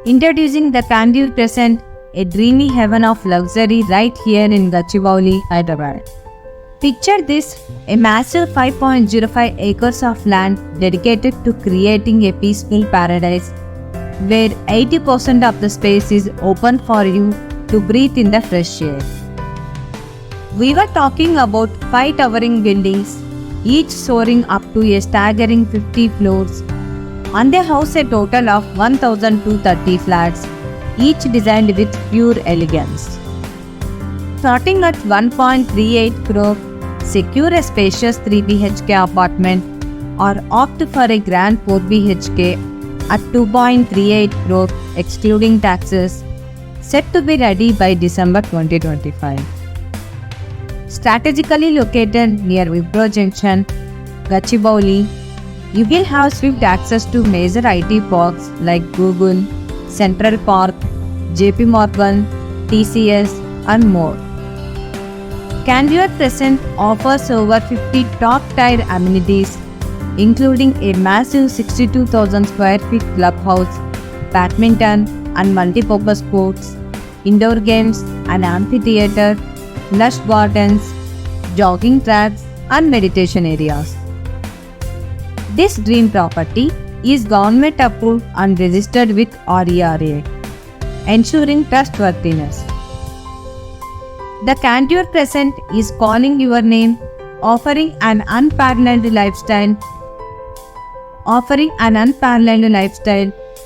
Introducing the Candeur Crescent, a dreamy heaven of luxury right here in Gachibowli, Hyderabad. Picture this, a massive 5.05 acres of land dedicated to creating a peaceful paradise where 80% of the space is open for you to breathe in the fresh air. We were talking about 5 towering buildings, each soaring up to a staggering 50 floors, and they house a total of 1,230 flats, each designed with pure elegance. Starting at 1.38 crore, secure a spacious 3 BHK apartment or opt for a grand 4 BHK at 2.38 crore excluding taxes, set to be ready by December 2025. Strategically located near Wipro Junction, Gachibowli, you will have swift access to major IT parks like Google, Central Park, JP Morgan, TCS, and more. Candeur Crescent offers over 50 top-tier amenities, including a massive 62,000 square feet clubhouse, badminton and multi-purpose courts, indoor games, an amphitheater, lush gardens, jogging tracks, and meditation areas. This dream property is government approved and registered with RERA, ensuring trustworthiness. The Candeur Crescent is calling your name, offering an unparalleled lifestyle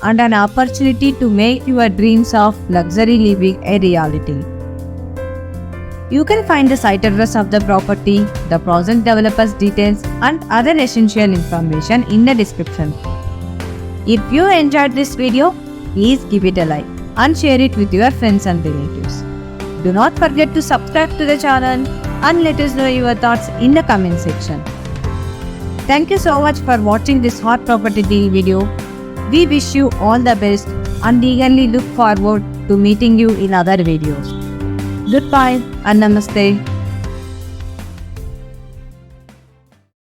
and an opportunity to make your dreams of luxury living a reality. You can find the site address of the property, the project developer's details, and other essential information in the description. If you enjoyed this video, please give it a like and share it with your friends and relatives. Do not forget to subscribe to the channel and let us know your thoughts in the comment section. Thank you so much for watching this hot property deal video. We wish you all the best and eagerly look forward to meeting you in other videos. Goodbye and namaste.